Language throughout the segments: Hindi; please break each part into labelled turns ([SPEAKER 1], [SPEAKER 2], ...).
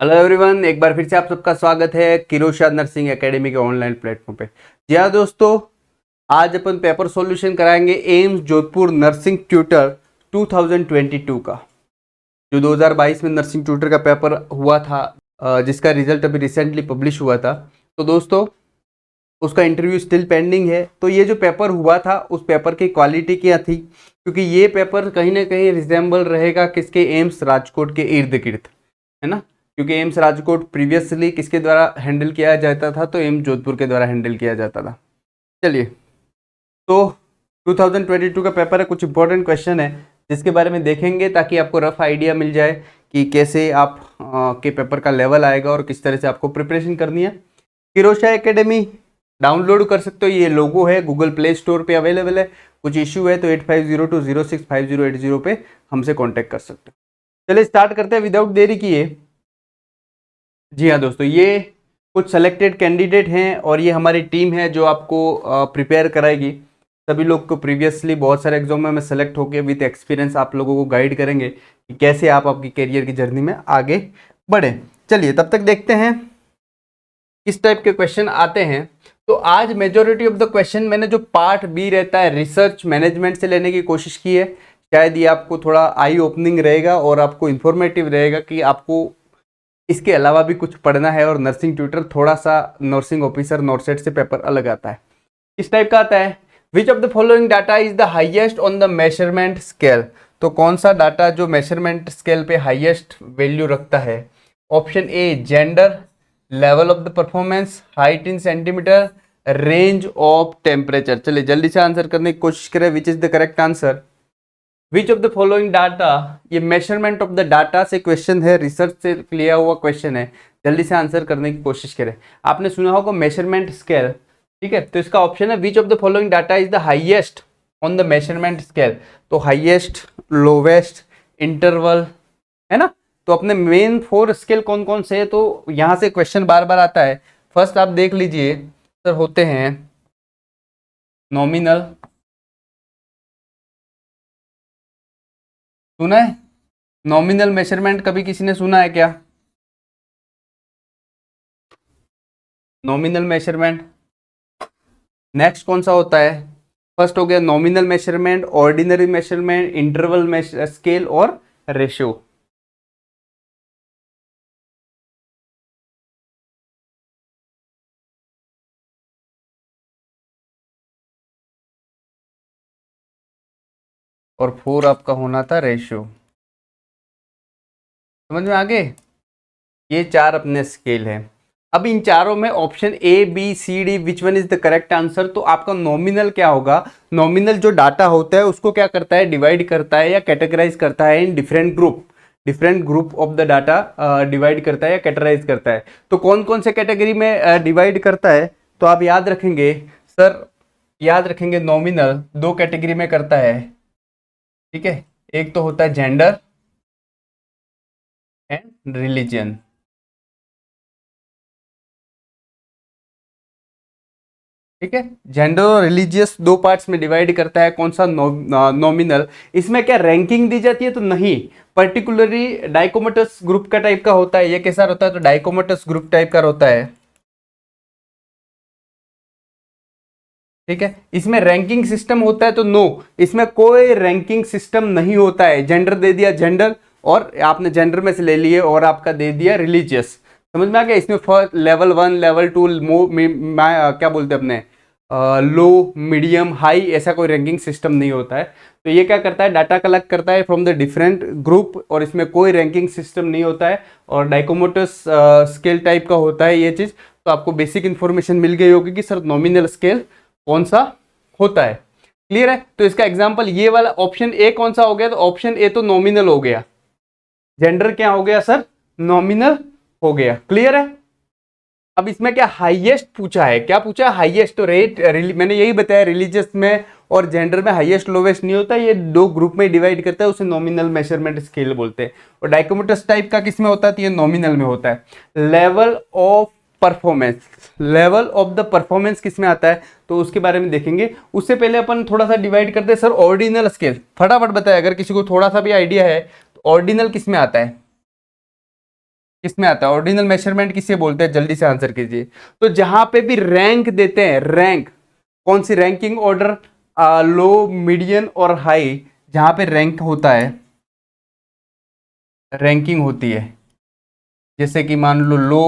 [SPEAKER 1] हेलो एवरीवन, एक बार फिर से आप सबका स्वागत है किरोशाद नर्सिंग एकेडमी के ऑनलाइन प्लेटफॉर्म पे। जी हाँ दोस्तों, आज अपन पेपर सॉल्यूशन कराएंगे एम्स जोधपुर नर्सिंग ट्यूटर 2022 का, जो 2022 में नर्सिंग ट्यूटर का पेपर हुआ था, जिसका रिजल्ट अभी रिसेंटली पब्लिश हुआ था। तो दोस्तों, उसका इंटरव्यू स्टिल पेंडिंग है। तो ये जो पेपर हुआ था उस पेपर की क्वालिटी क्या थी, क्योंकि ये पेपर कहीं ना कहीं रिजेंबल रहेगा किसके, एम्स राजकोट के इर्द गिर्द, है ना। क्योंकि एम्स राजकोट प्रीवियसली किसके द्वारा हैंडल किया जाता था, तो एम्स जोधपुर के द्वारा हैंडल किया जाता था। चलिए, तो 2022 का पेपर है, कुछ इंपॉर्टेंट क्वेश्चन है जिसके बारे में देखेंगे ताकि आपको रफ आइडिया मिल जाए कि कैसे आप के पेपर का लेवल आएगा और किस तरह से आपको प्रिपरेशन करनी है। किरोशा एकेडमी डाउनलोड कर सकते हो, ये लोगो है, गूगल प्ले स्टोर पे अवेलेबल है। कुछ इशू है तो 8502065080 पे हमसे कांटेक्ट कर सकते हो। चलिए स्टार्ट करते हैं विदाउट देरी किए। जी हाँ दोस्तों, ये कुछ सेलेक्टेड कैंडिडेट हैं और ये हमारी टीम है जो आपको प्रिपेयर कराएगी। सभी लोग को प्रीवियसली बहुत सारे एग्जाम में सेलेक्ट होकर विद एक्सपीरियंस आप लोगों को गाइड करेंगे कि कैसे आप आपकी करियर की जर्नी में आगे बढ़े। चलिए तब तक देखते हैं किस टाइप के क्वेश्चन आते हैं। तो आज मेजोरिटी ऑफ द क्वेश्चन मैंने जो पार्ट बी रहता है रिसर्च मैनेजमेंट से लेने की कोशिश की है। शायद ये आपको थोड़ा आई ओपनिंग रहेगा और आपको इंफॉर्मेटिव रहेगा कि आपको इसके अलावा भी कुछ पढ़ना है। और नर्सिंग ट्यूटर थोड़ा सा नर्सिंग ऑफिसर नॉर्सेट से पेपर अलग आता है। इस टाइप का आता है, विच of the following data is the highest on the measurement scale. तो कौन सा डाटा जो मेजरमेंट स्केल पे हाइएस्ट वैल्यू रखता है। Option a gender, level of the performance, height in centimetre, range of temperature. चलिए जल्दी से आंसर करने की कोशिश करें, which is the correct answer. Which of the following data, ये मेजरमेंट ऑफ द डाटा से क्वेश्चन है, रिसर्च से लिया हुआ क्वेश्चन है। जल्दी से आंसर करने की कोशिश करें। आपने सुना होगा मेजरमेंट स्केल, ठीक है। तो इसका ऑप्शन है विच of the following data is the highest on the measurement scale. तो हाईएस्ट, लोवेस्ट, इंटरवल, है ना। तो अपने मेन 4 स्केल कौन कौन से है, तो यहां से क्वेश्चन बार बार आता है। फर्स्ट आप देख लीजिए सर, होते हैं नॉमिनल, सुना है नॉमिनल मेजरमेंट, कभी किसी ने सुना है क्या नॉमिनल मेजरमेंट। नेक्स्ट कौन सा होता है, फर्स्ट हो गया nominal measurement, ordinary measurement, interval scale और रेशियो। और 4 आपका होना था रेशियो। समझ में आ गए, ये 4 अपने स्केल है। अब इन चारों में option A B C D which one is the correct answer. तो आपका नॉमिनल क्या होगा, नॉमिनल जो डाटा होता है उसको क्या करता है, डिवाइड करता है या कैटेगराइज करता है in different group. Different group of the data divide करता है या कैटेगराइज करता है। तो कौन कौन से कैटेगरी में डिवाइड करता है, तो आप याद रखेंगे सर, याद रखेंगे नॉमिनल 2 कैटेगरी में करता है, ठीक है। एक तो होता है जेंडर एंड रिलीजन, ठीक है। जेंडर और रिलीजियस 2 पार्ट्स में डिवाइड करता है। कौन सा, नॉमिनल। इसमें क्या रैंकिंग दी जाती है, तो नहीं, पर्टिकुलरली डाइकोमटस ग्रुप का टाइप का होता है। ये कैसा होता है, तो डाइकोमटस ग्रुप टाइप का होता है, ठीक है। इसमें रैंकिंग सिस्टम होता है, तो नो, इसमें कोई रैंकिंग सिस्टम नहीं होता है। जेंडर दे दिया जेंडर, और आपने जेंडर में से ले लिए और आपका दे दिया रिलीजियस। समझ में आ गया। इसमें फर्स्ट लेवल 1, लेवल 2, क्या बोलते हैं अपने, लो, मीडियम, हाई, ऐसा कोई रैंकिंग सिस्टम नहीं होता है। तो ये क्या करता है, डाटा कलेक्ट करता है फ्रॉम द डिफरेंट ग्रुप, और इसमें कोई रैंकिंग सिस्टम नहीं होता है। और डाइकोमोटस स्केल टाइप का होता है ये चीज़। तो आपको बेसिक इन्फॉर्मेशन मिल गई होगी कि सर नॉमिनल स्केल कौन सा होता है। क्लियर है। तो इसका एग्जांपल ये वाला ऑप्शन ए कौन सा हो गया, तो ऑप्शन ए तो नॉमिनल हो गया। जेंडर क्या हो गया सर, नॉमिनल हो गया। क्लियर है। अब इसमें क्या हाईएस्ट पूछा है, क्या पूछा है, हाईएस्ट। तो रेट मैंने यही बताया, रिलीजियस में और जेंडर में हाईएस्ट लोवेस्ट नहीं होता, ये 2 ग्रुप में डिवाइड करता है, उसे नॉमिनल मेजरमेंट स्केल बोलते हैं। और डाइकोमोटस टाइप का किस में होता है, तो ये नॉमिनल में होता है। Level of performance, level of the performance किस में आता है, तो उसके बारे में देखेंगे। उससे पहले अपन थोड़ा सा डिवाइड करते हैं। सर ऑर्डिनल स्केल फटाफट बताए, अगर किसी को थोड़ा सा भी आइडिया है तो ऑर्डिनल किस में आता है। किसमें आता है? ऑर्डिनल मेजरमेंट किसे बोलते हैं? जल्दी से आंसर कीजिए। तो जहां पे भी रैंक देते हैं, रैंक, कौन सी रैंकिंग ऑर्डर, लो, मीडियम और हाई, जहां पे रैंक होता है, रैंकिंग होती है, जैसे कि मान लो लो,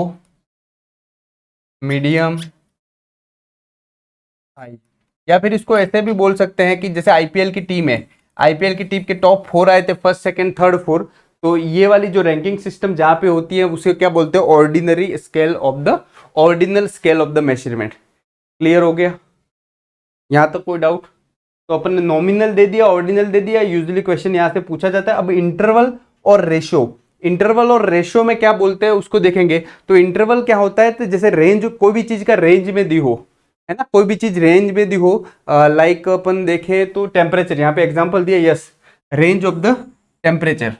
[SPEAKER 1] मीडियम, हाई, या फिर इसको ऐसे भी बोल सकते हैं कि जैसे आईपीएल की टीम है, आईपीएल की टीम के टॉप 4 आए थे, फर्स्ट सेकंड थर्ड फोर्थ, तो ये वाली जो रैंकिंग सिस्टम जहां पे होती है उसे क्या बोलते हैं? Ordinary scale of the, ordinal scale of the measurement. Clear हो गया? यहां तक कोई डाउट? तो अपन ने नॉमिनल दे दिया, ऑर्डिनल दे दिया, यूजुअली क्वेश्चन यहां से पूछा जाता है। अब इंटरवल और रेशो, इंटरवल और रेशो में क्या बोलते हैं उसको देखेंगे। तो इंटरवल क्या होता है? तो जैसे रेंज, कोई भी चीज का रेंज में दी हो, है ना, कोई भी चीज रेंज में दी हो, लाइक अपन देखें तो टेम्परेचर, यहाँ पे एग्जांपल दिया, yes, range of the temperature,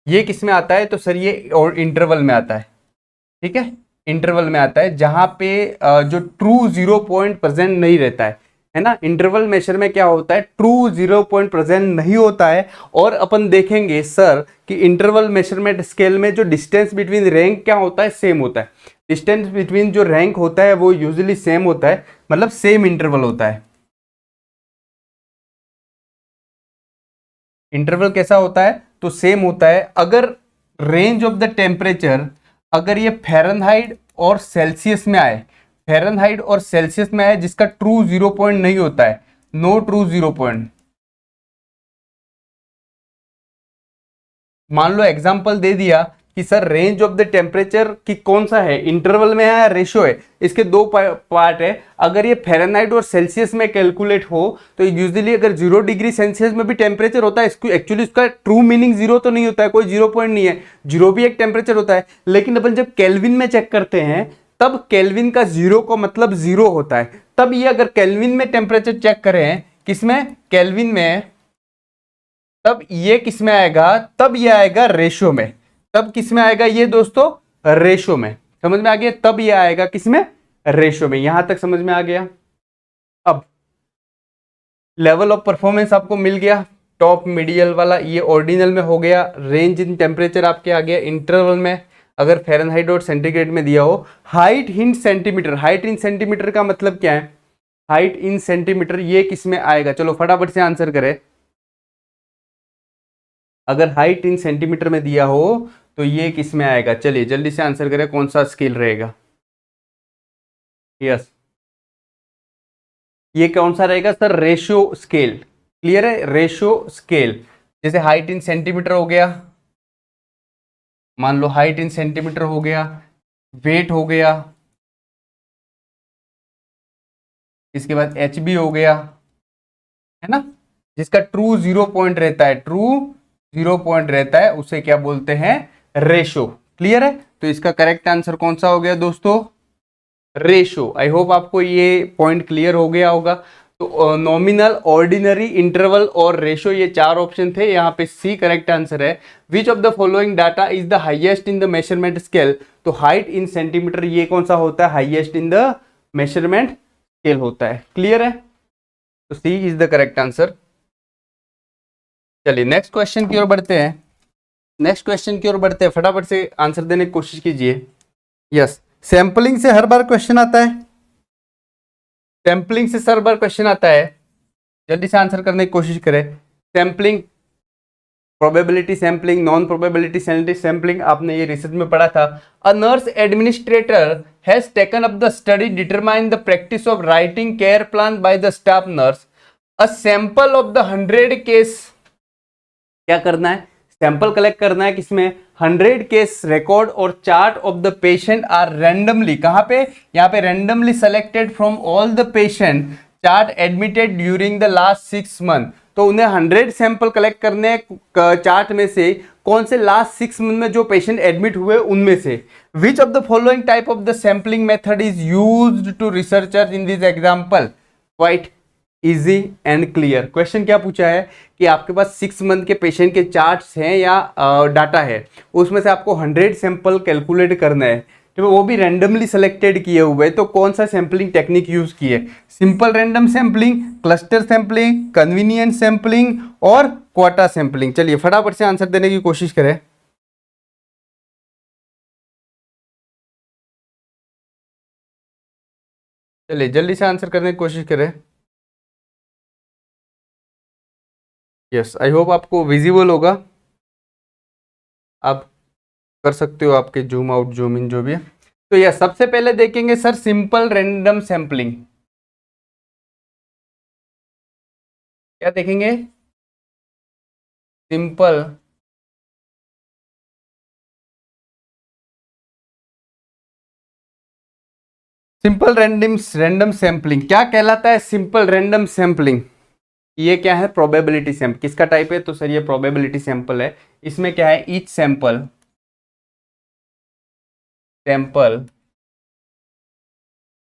[SPEAKER 1] ये किस में आता है? तो सर ये और इंटरवल में आता है। ठीक है, इंटरवल में आता है, जहां पे जो ट्रू 0 पॉइंट प्रेजेंट नहीं रहता है ना। इंटरवल मेजर में क्या होता है? ट्रू 0 पॉइंट प्रेजेंट नहीं होता है। और अपन देखेंगे सर कि इंटरवल मेजरमेंट स्केल में जो डिस्टेंस बिटवीन रैंक क्या होता है? सेम होता है। डिस्टेंस बिटवीन जो रैंक होता है वो यूजुअली सेम होता है, मतलब सेम इंटरवल होता है। इंटरवल कैसा होता है? तो सेम होता है। अगर रेंज ऑफ द टेम्परेचर, अगर ये फ़ारेनहाइट और सेल्सियस में आए, फ़ारेनहाइट और सेल्सियस में आए, जिसका ट्रू 0 पॉइंट नहीं होता है, नो ट्रू 0 पॉइंट, मान लो एग्जांपल दे दिया कि sir range of the temperature की कौन सा है, इंटरवल में है या रेशियो है, इसके दो पार्ट है। अगर ये फ़ारेनहाइट और सेल्सियस में कैलकुलेट हो तो यूजुअली अगर 0 डिग्री सेल्सियस में भी टेम्परेचर होता है, इसको एक्चुअली उसका ट्रू मीनिंग जीरो तो नहीं होता है, कोई 0 पॉइंट नहीं है, जीरो भी एक टेम्परेचर होता है। लेकिन अपन जब केल्विन में चेक करते हैं तब केल्विन का जीरो का मतलब जीरो होता है। तब ये अगर केल्विन में टेम्परेचर चेक करें, किसमें? केल्विन में, तब ये किस में आएगा? तब ये आएगा रेशो में। तब किस में आएगा ये दोस्तों? रेशो में। समझ में आ गया? तब ये आएगा किस में? रेशो में। यहां तक समझ में आ गया? अब लेवल ऑफ परफॉर्मेंस आपको मिल गया, टॉप मीडियल वाला ये ऑर्डिनल में हो गया, रेंज इन टेम्परेचर आपके आ गया, इंटरवल में अगर फ़ारेनहाइट और सेंटीग्रेड में दिया हो, height in centimetre, height in centimetre का मतलब क्या है? हाइट इन सेंटीमीटर ये किस में आएगा? चलो फटाफट से आंसर करें। अगर हाइट इन सेंटीमीटर में दिया हो तो ये किस में आएगा? चलिए जल्दी से आंसर करें, कौन सा स्केल रहेगा? यस, ये कौन सा रहेगा सर? Ratio scale. क्लियर है? Ratio scale. जैसे हाइट इन सेंटीमीटर हो गया, मान लो हाइट इन सेंटीमीटर हो गया, वेट हो गया, इसके बाद एच बी हो गया, है ना, जिसका ट्रू 0 पॉइंट रहता है, ट्रू 0 पॉइंट रहता है, उसे क्या बोलते हैं? रेशो। क्लियर है? तो इसका करेक्ट आंसर कौन सा हो गया दोस्तों? रेशो। आई होप आपको ये पॉइंट क्लियर हो गया होगा। तो नॉमिनल, ऑर्डिनरी, इंटरवल और रेशो, ये चार ऑप्शन थे, यहाँ पे सी करेक्ट आंसर है। विच of the following data is the highest in the measurement scale? तो हाइट इन सेंटीमीटर ये कौन सा होता है? Highest in the measurement scale होता है। क्लियर है? तो सी इज द करेक्ट आंसर। चलिए नेक्स्ट क्वेश्चन की ओर बढ़ते हैं। नेक्स्ट क्वेश्चन की ओर बढ़ते हैं, फटाफट से आंसर देने की कोशिश कीजिए। यस, सैंपलिंग से हर बार क्वेश्चन आता है, सैंपलिंग से हर बार क्वेश्चन आता है, जल्दी से आंसर करने की कोशिश करें। Sampling, probability sampling, non probability sampling, आपने ये रिसर्च में पढ़ा था। A nurse administrator has taken up the study determine the practice of writing care plan by the staff nurse. A sample of the 100 case, क्या करना है? सैंपल कलेक्ट करना है, किसमें? 100 केस रिकॉर्ड और chart of the patient are randomly, कहां पे? यहां पे randomly selected from all the patient chart admitted during the last 6 month. तो उन्हें 100 सैंपल कलेक्ट करने चार्ट में से, कौन से लास्ट 6 मंथ में जो पेशेंट एडमिट हुए उनमें से। Which of the following type of the sampling method is used to researcher in this example? Quite easy and clear. Question क्या पूछा है कि आपके पास 6 मंथ के पेशेंट के चार्ट्स हैं या डाटा है, उसमें से आपको 100 सैंपल कैलकुलेट करना है, तो वो भी रैंडमली सेलेक्टेड किए हुए, तो कौन सा सैंपलिंग टेक्निक यूज की है? Simple random sampling, cluster sampling, convenient sampling और क्वाटा सैंपलिंग। चलिए फटाफट से आंसर देने की कोशिश करें। चलिए जल्दी से आंसर करने की कोशिश करें। यस, आई होप आपको विजिबल होगा। आप कर सकते हो आपके जूम आउट जूम इन जो भी है। तो यह सबसे पहले देखेंगे सर सिंपल रैंडम सैंपलिंग। क्या देखेंगे? सिंपल सिंपल रैंडम सैंपलिंग क्या कहलाता है? सिंपल रैंडम सैंपलिंग ये क्या है? Probability sample. किसका टाइप है? तो सर ये प्रोबेबिलिटी सैंपल है। इसमें क्या है? Each sample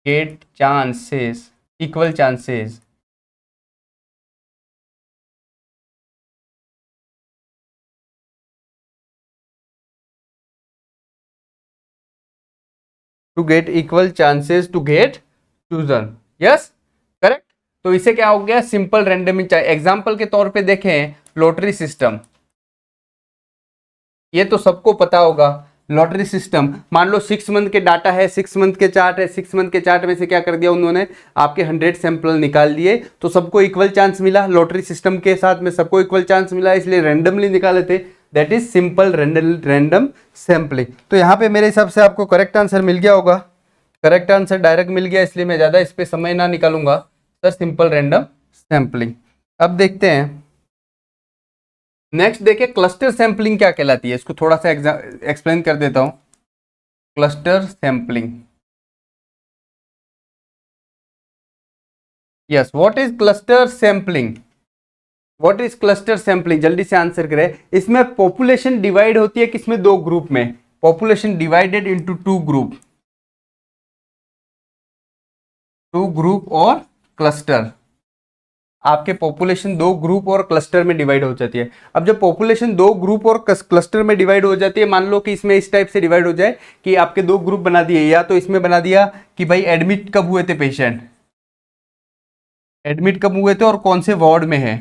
[SPEAKER 1] get chances equal chances to get equal chances to get chosen. Yes, correct. तो इसे क्या हो गया? Simple random. एग्जाम्पल के तौर पे देखें, लॉटरी सिस्टम, ये तो सबको पता होगा। लॉटरी सिस्टम, मान लो 6 मंथ के डाटा है, 6 मंथ के चार्ट है, 6 मंथ के चार्ट में से क्या कर दिया उन्होंने? आपके 100 सैंपल निकाल दिए, तो सबको इक्वल चांस मिला। लॉटरी सिस्टम के साथ में सबको इक्वल चांस मिला, इसलिए रैंडमली निकाले थे। That is simple random sampling. तो यहाँ पे मेरे हिसाब से आपको करेक्ट आंसर मिल गया होगा। करेक्ट आंसर डायरेक्ट मिल गया, इसलिए मैं ज़्यादा इस पर समय ना निकालूंगा सर। Simple random sampling. अब देखते हैं नेक्स्ट। देखिए क्लस्टर सैंपलिंग क्या कहलाती है, इसको थोड़ा सा एक्सप्लेन कर देता हूं। Cluster sampling, yes, what is cluster sampling? What is cluster sampling? जल्दी से आंसर करें। इसमें पॉपुलेशन डिवाइड होती है किसमें? दो ग्रुप में। Population divided into two group और क्लस्टर। आपके पॉपुलेशन दो ग्रुप और क्लस्टर में डिवाइड हो जाती है। अब जब पॉपुलेशन दो ग्रुप और क्लस्टर में डिवाइड हो जाती है, मान लो कि इसमें इस टाइप से डिवाइड हो जाए कि आपके दो ग्रुप बना दिए, या तो इसमें बना दिया कि भाई एडमिट कब हुए थे पेशेंट, एडमिट कब हुए थे और कौन से वार्ड में है,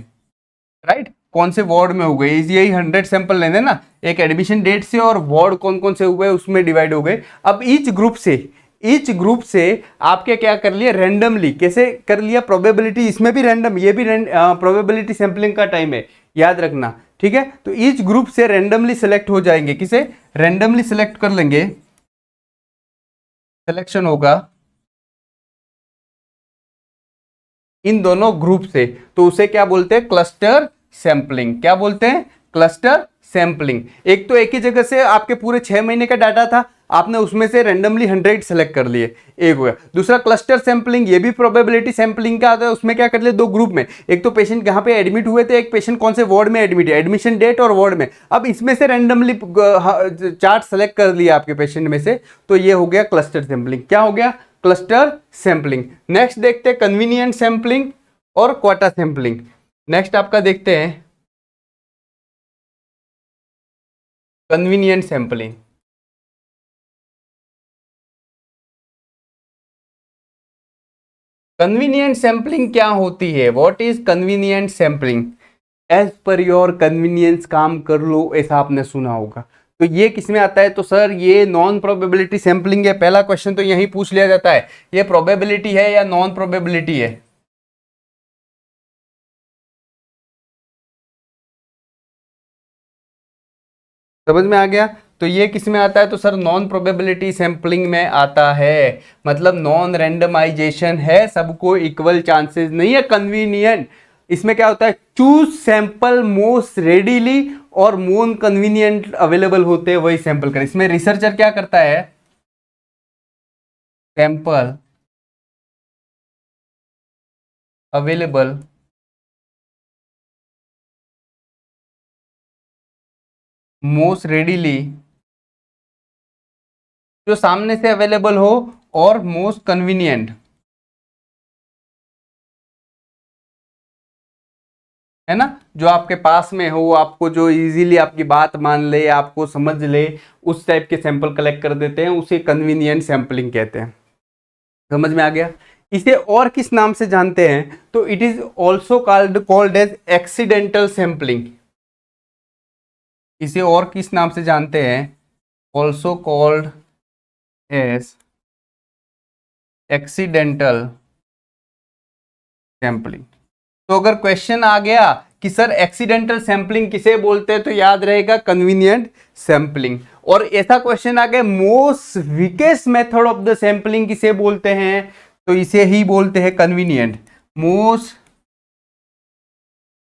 [SPEAKER 1] राइट, कौन से वार्ड में हो गए। यही 100 सैंपल लेने ना, एक एडमिशन डेट से और वार्ड कौन कौन से हुए उसमें डिवाइड हो गए। अब ईच ग्रुप से आपके क्या कर लिया? रैंडमली। कैसे कर लिया? प्रोबेबिलिटी, इसमें भी रैंडम, ये भी प्रोबेबिलिटी सैंपलिंग का टाइम है, याद रखना, ठीक है। तो ईच ग्रुप से रैंडमली सेलेक्ट हो जाएंगे। किसे? रैंडमली सेलेक्ट कर लेंगे, सिलेक्शन होगा इन दोनों ग्रुप से, तो उसे क्या बोलते हैं? Cluster sampling. क्या बोलते हैं? Cluster sampling. एक तो एक ही जगह से आपके पूरे 6 महीने का डाटा था, आपने उसमें से रैंडमली 100 सेलेक्ट कर लिए, एक हो गया। दूसरा क्लस्टर सैंपलिंग, ये भी प्रोबेबिलिटी सैंपलिंग का आता है। उसमें क्या कर लिया? दो ग्रुप में, एक तो पेशेंट कहाँ पे एडमिट हुए थे, एक पेशेंट कौन से वार्ड में एडमिट है, एडमिशन डेट और वार्ड में। अब इसमें से रैंडमली चार्ट सेलेक्ट कर लिया आपके पेशेंट में से, तो ये हो गया क्लस्टर सैंपलिंग। क्या हो गया? Cluster sampling. नेक्स्ट देखते हैं कन्वीनियंट सैंपलिंग और क्वाटा सैंपलिंग। नेक्स्ट आपका देखते हैं कन्वीनियंट सैंपलिंग। कन्वीनियंट सैंपलिंग क्या होती है? What is convenient sampling? As per your convenience काम कर लो, ऐसा आपने सुना होगा। तो ये किस में आता है? तो सर ये नॉन प्रोबेबिलिटी सैंपलिंग है। पहला क्वेश्चन तो यही पूछ लिया जाता है, ये प्रोबेबिलिटी है या नॉन प्रोबेबिलिटी है। समझ में आ गया? तो ये किस में आता है? तो सर नॉन प्रोबेबिलिटी सैंपलिंग में आता है। मतलब नॉन रैंडमाइजेशन है, सबको इक्वल चांसेस नहीं है, कन्वीनियंट। इसमें क्या होता है? चूज सैंपल मोस्ट रेडीली और मोन कन्वीनियंट अवेलेबल होते हैं वही सैंपल कर। इसमें रिसर्चर क्या करता है? सैंपल अवेलेबल मोस्ट रेडीली, जो सामने से अवेलेबल हो, और मोस्ट कन्वीनियंट, है ना, जो आपके पास में हो, आपको जो इजीली आपकी बात मान ले, आपको समझ ले, उस टाइप के सैंपल कलेक्ट कर देते हैं, उसे कन्वीनियंट सैंपलिंग कहते हैं। समझ में आ गया? इसे और किस नाम से जानते हैं? तो it is also called as accidental sampling. इसे और किस नाम से जानते हैं? Also called as accidental sampling. तो अगर क्वेश्चन आ गया कि सर एक्सीडेंटल सैंपलिंग किसे बोलते हैं, तो याद रहेगा कन्वीनियंट सैंपलिंग। और ऐसा क्वेश्चन आ गया most weakest method of the sampling किसे बोलते हैं, तो इसे ही बोलते हैं convenient. Most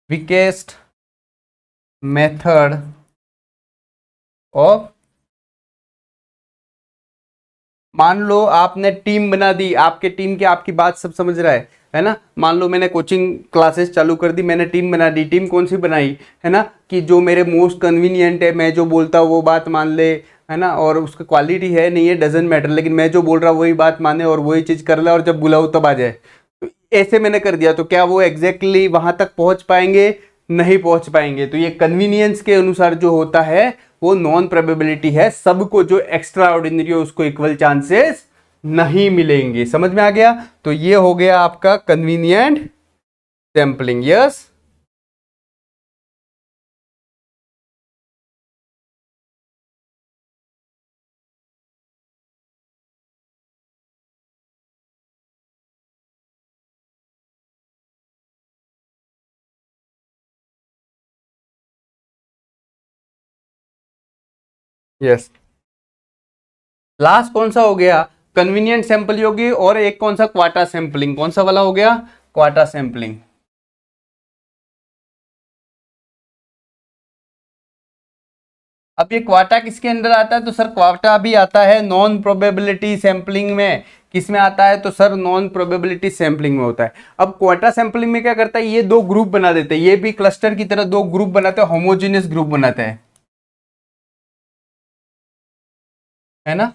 [SPEAKER 1] weakest method of, मान लो आपने टीम बना दी, आपके टीम के, आपकी बात सब समझ रहा है ना। मान लो मैंने कोचिंग क्लासेस चालू कर दी, मैंने टीम बना दी। टीम कौन सी बनाई, है ना, कि जो मेरे मोस्ट कन्वीनियंट है, मैं जो बोलता हूँ वो बात मान ले, है ना, और उसका क्वालिटी है नहीं है डजेंट मैटर, लेकिन मैं जो बोल रहा हूँ वही बात माने और वही चीज़ कर ले और जब बुलाओ तब आ जाए। तो ऐसे मैंने कर दिया, तो क्या वो एग्जैक्टली वहां तक पहुंच पाएंगे, नहीं पहुंच पाएंगे। तो ये कन्वीनियंस के अनुसार जो होता है वो नॉन प्रोबेबिलिटी है, सबको जो एक्स्ट्रा ऑर्डिनरी हो उसको इक्वल चांसेस नहीं मिलेंगे। समझ में आ गया। तो ये हो गया आपका convenient sampling. Yes, yes. Last कौन सा हो गया, कन्वीनियंट सैंपल होगी, और एक कौन सा, क्वाटा सैंपलिंग। कौन सा वाला हो गया, क्वाटा सैंपलिंग। अब ये क्वाटा किसके अंदर आता है, तो सर क्वाटा भी आता है नॉन प्रोबेबिलिटी सैंपलिंग में। किस में आता है, तो सर नॉन प्रोबेबिलिटी सैंपलिंग में होता है। अब क्वाटा सैंपलिंग में क्या करता है, ये दो ग्रुप बना देते हैं, ये भी क्लस्टर की तरह दो ग्रुप बनाते हैं, होमोजेनियस ग्रुप बनाते हैं, है ना।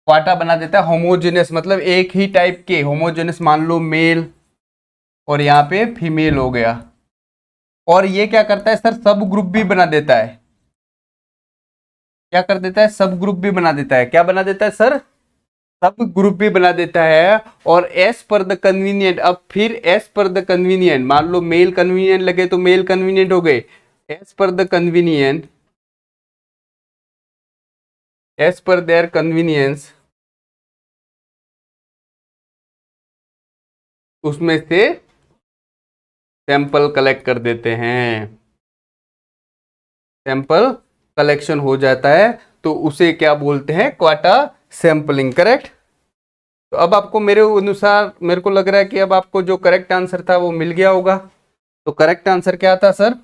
[SPEAKER 1] क्वाटा बना देता है होमोजेनियस, मतलब एक ही टाइप के होमोजेनियस, मान लो मेल और यहाँ पे फीमेल हो गया। और ये क्या करता है सर, सब ग्रुप भी बना देता है। क्या कर देता है, सब ग्रुप भी बना देता है। क्या बना देता है सर, सब ग्रुप भी बना देता है। और एस पर द कन्वीनियंट, अब फिर एस पर द कन्वीनियंट, मान लो मेल कन्वीनियंट लगे तो मेल कन्वीनियंट हो गए। एस पर द कन्वीनियंट, एस पर देयर कन्वीनियंस, उसमें से सैंपल कलेक्ट कर देते हैं। सैंपल कलेक्शन हो जाता है, तो उसे क्या बोलते हैं, क्वाटा सैंपलिंग। करेक्ट। तो अब आपको मेरे अनुसार, मेरे को लग रहा है कि अब आपको जो करेक्ट आंसर था वो मिल गया होगा। तो करेक्ट आंसर क्या था sir,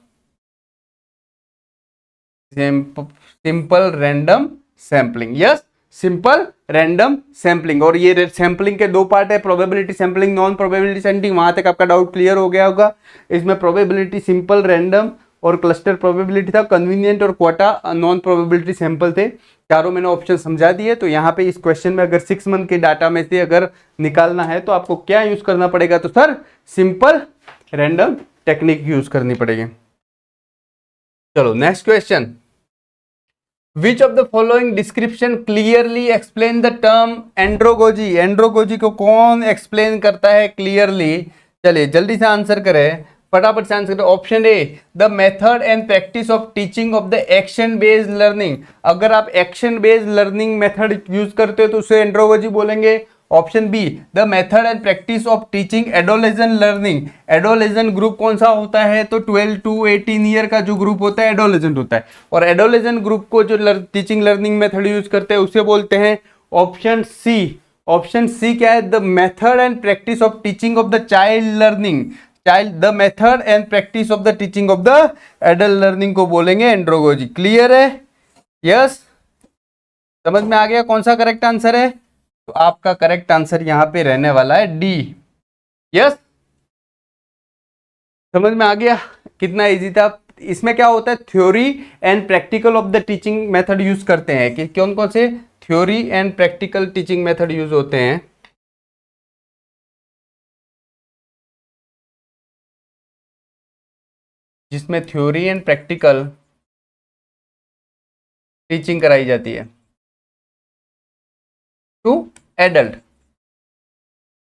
[SPEAKER 1] simple random sampling. Yes, simple random sampling. और ये सैंपलिंग के दो पार्ट है, probability sampling, non probability sampling. वहां तक आपका डाउट क्लियर हो गया होगा। इसमें प्रोबेबिलिटी सिंपल रैंडम और क्लस्टर प्रोबेबिलिटी था, कन्वीनियंट और क्वाटा नॉन प्रोबेबिलिटी सैंपल थे। चारों मैंने ऑप्शन समझा दिए। तो यहाँ पे इस क्वेश्चन में अगर 6 मंथ के डाटा में से अगर निकालना है तो आपको क्या यूज करना पड़ेगा, तो sir simple random technique use करनी पड़ेगी। चलो next question. Which of the following description clearly explain the term andragogy. Andragogy को कौन एक्सप्लेन करता है क्लियरली। चलिए जल्दी से आंसर करें, फटाफट से आंसर करें। Option A, the method and practice of teaching of the action based learning. अगर आप action based learning method use करते हो तो उसे एंड्रोगोजी बोलेंगे। Option B, the method and practice of teaching adolescent learning. Adolescent group कौन सा होता है, तो 12 to 18 ईयर का जो ग्रुप होता है एडोलेसेंट होता है। और एडोलेसेंट ग्रुप को जो टीचिंग लर्निंग मेथड यूज करते हैं उसे बोलते हैं ऑप्शन सी। ऑप्शन सी क्या है, the method and practice of teaching of the child learning. Child, the method and practice of the teaching of the adult learning को बोलेंगे एंड्रोगोजी। क्लियर है। यस, समझ में आ गया कौन सा करेक्ट आंसर है। तो आपका करेक्ट आंसर यहां पे रहने वाला है डी। यस, समझ में आ गया कितना इजी था। इसमें क्या होता है, theory and practical of the teaching method use करते हैं। कि कौन कौन से theory and practical teaching method use होते हैं, जिसमें थ्योरी एंड प्रैक्टिकल टीचिंग कराई जाती है to adult.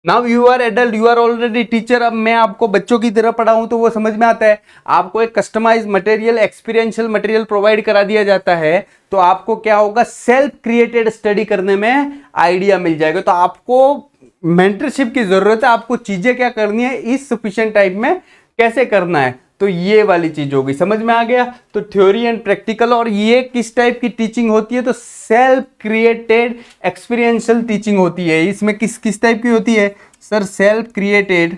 [SPEAKER 1] Now you are adult, you are already teacher, अब मैं आपको बच्चों की तरह पढ़ाऊं तो वो समझ में आता है। आपको एक customize material, experiential material provide करा दिया जाता है, तो आपको क्या होगा, सेल्फ क्रिएटेड स्टडी करने में आइडिया मिल जाएगा। तो आपको मेंटरशिप की जरूरत है, आपको चीजें क्या करनी है, इस सफिशिएंट टाइम में कैसे करना है, तो ये वाली चीज होगी। समझ में आ गया? तो थ्योरी एंड प्रैक्टिकल, और ये किस टाइप की टीचिंग होती है, तो सेल्फ क्रिएटेड एक्सपीरियंशियल टीचिंग होती है। इसमें किस किस टाइप की होती है सर? सेल्फ क्रिएटेड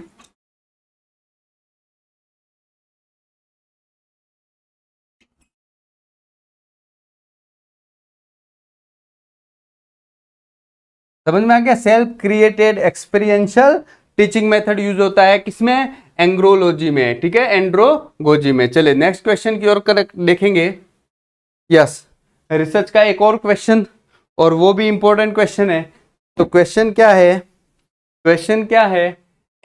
[SPEAKER 1] समझ में आ गया? Self created experiential teaching method use होता है किसमें? एंग्रोलॉजी में, ठीक है, एंड्रोगोजी में। चले नेक्स्ट क्वेश्चन की ओर देखेंगे। यस, रिसर्च का एक और क्वेश्चन, और वो भी इंपॉर्टेंट क्वेश्चन है। तो क्वेश्चन क्या है? क्वेश्चन क्या है?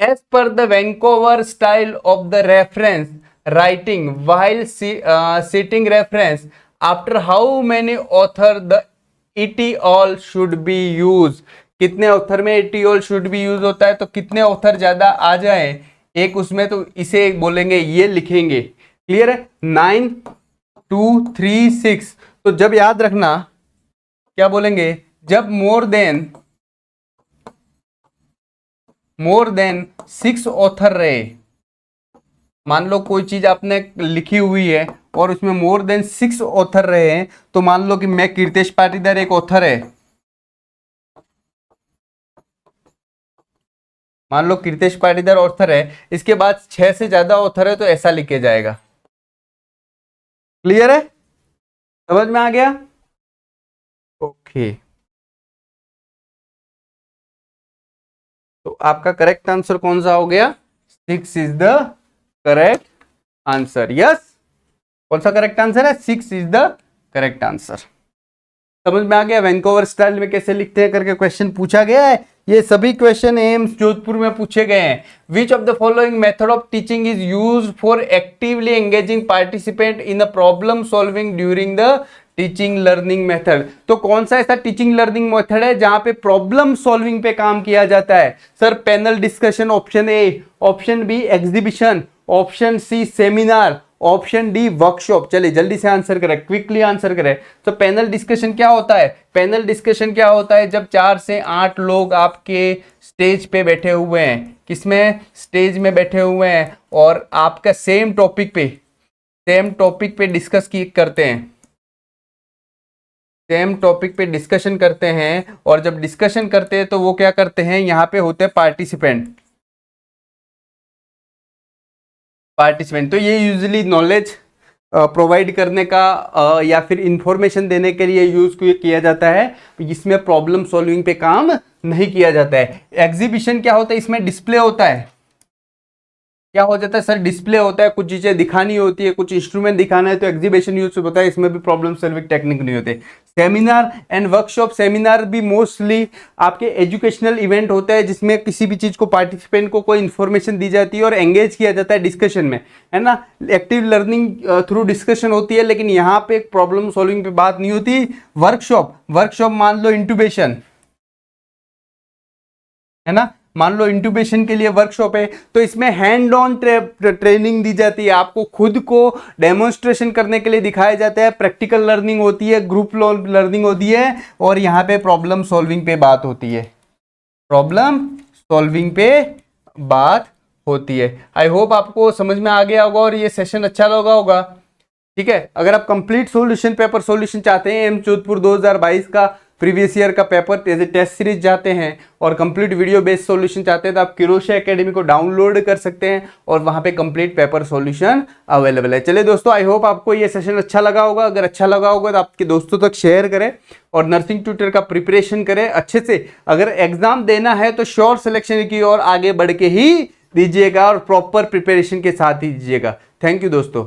[SPEAKER 1] As per the Vancouver style of the reference writing while citing reference, after how many author the et al should be use. कितने ऑथर में इटिऑल शुड बी यूज होता है? तो कितने ऑथर ज्यादा आ जाए एक उसमें, तो इसे बोलेंगे, ये लिखेंगे। क्लियर है? 9, 2, 3, 6। तो जब याद रखना क्या बोलेंगे, जब मोर देन 6 ऑथर रहे, मान लो कोई चीज आपने लिखी हुई है और उसमें मोर देन 6 ऑथर रहे हैं, तो मान लो कि मैं कीर्तेश पाटीदार एक ऑथर है, मान लो कीर्तेश पाटीदार ऑथर है, इसके बाद 6 से ज्यादा ऑथर है, तो ऐसा लिखे जाएगा। क्लियर है? समझ में आ गया? ओके, तो आपका करेक्ट आंसर कौन सा हो गया? 6 is the correct answer. Yes, कौन सा करेक्ट आंसर है? 6 इज द करेक्ट आंसर। समझ में आ गया वैंकोवर स्टाइल में कैसे लिखते हैं करके क्वेश्चन पूछा गया है। ये सभी क्वेश्चन एम्स जोधपुर में पूछे गए हैं। विच of the following method of teaching is used for actively engaging participant in the problem solving during the teaching learning method. तो कौन सा ऐसा टीचिंग लर्निंग मेथड है जहां पे प्रॉब्लम सॉल्विंग पे काम किया जाता है? Sir panel discussion option A, option B exhibition, option C seminar, option D workshop. चलिए जल्दी से आंसर करें, क्विकली आंसर करें। तो पैनल डिस्कशन क्या होता है? पैनल डिस्कशन क्या होता है? जब 4 से 8 लोग आपके स्टेज पे बैठे हुए हैं, किसमें? स्टेज में बैठे हुए हैं, और आपका सेम टॉपिक पे डिस्कस करते हैं, सेम टॉपिक पे डिस्कशन करते हैं। और जब डिस्कशन करते हैं तो वो क्या करते हैं, यहाँ पे होते हैं पार्टिसिपेंट। तो ये यूजुअली नॉलेज प्रोवाइड करने का या फिर इंफॉर्मेशन देने के लिए यूज किया जाता है, इसमें प्रॉब्लम सॉल्विंग पे काम नहीं किया जाता है। एग्जीबिशन क्या होता है? इसमें डिस्प्ले होता है। क्या हो जाता है सर? डिस्प्ले होता है, कुछ चीजें दिखानी होती है, कुछ इंस्ट्रूमेंट दिखाना है, तो एग्जीबिशन यूज होता है, इसमें भी प्रॉब्लम सॉल्विंग टेक्निक नहीं होते। सेमिनार एंड वर्कशॉप, सेमिनार भी मोस्टली आपके एजुकेशनल इवेंट होता है, जिसमें किसी भी चीज को पार्टिसिपेंट को कोई इन्फॉर्मेशन दी जाती है और एंगेज किया जाता है डिस्कशन में, है ना। एक्टिव लर्निंग थ्रू डिस्कशन होती है, लेकिन यहाँ पे एक प्रॉब्लम सॉल्विंग पे बात नहीं होती। वर्कशॉप मान लो इंट्यूबेशन, है ना, मान लो इंट्यूबेशन के लिए वर्कशॉप है, तो इसमें हैंड ऑन ट्रेनिंग दी जाती है, आपको खुद को डेमोन्स्ट्रेशन करने के लिए दिखाया जाता है। प्रैक्टिकल लर्निंग होती है, ग्रुप लर्निंग होती है, और यहाँ पे प्रॉब्लम सॉल्विंग पे बात होती है, प्रॉब्लम सॉल्विंग पे बात होती है। आई होप आपको समझ में आ गया होगा और ये सेशन अच्छा लगा होगा। ठीक है, अगर आप कंप्लीट सॉल्यूशन पेपर सॉल्यूशन चाहते हैं, एम्स जोधपुर 2022 का प्रीवियस ईयर का paper as a test series चाहते हैं, और कंप्लीट वीडियो बेस्ड सॉल्यूशन चाहते हैं, तो आप किरोशिया एकेडमी को डाउनलोड कर सकते हैं, और वहां पे कंप्लीट पेपर सॉल्यूशन अवेलेबल है। चलिए दोस्तों, आई होप आपको ये सेशन अच्छा लगा होगा। अगर अच्छा लगा होगा तो आपके दोस्तों तक शेयर करें, और नर्सिंग ट्यूटर का प्रिपरेशन करें अच्छे से। अगर एग्जाम देना है तो श्योर सिलेक्शन की ओर आगे बढ़ के ही दीजिएगा, और प्रॉपर प्रिपरेशन के साथ ही दीजिएगा। थैंक यू दोस्तों।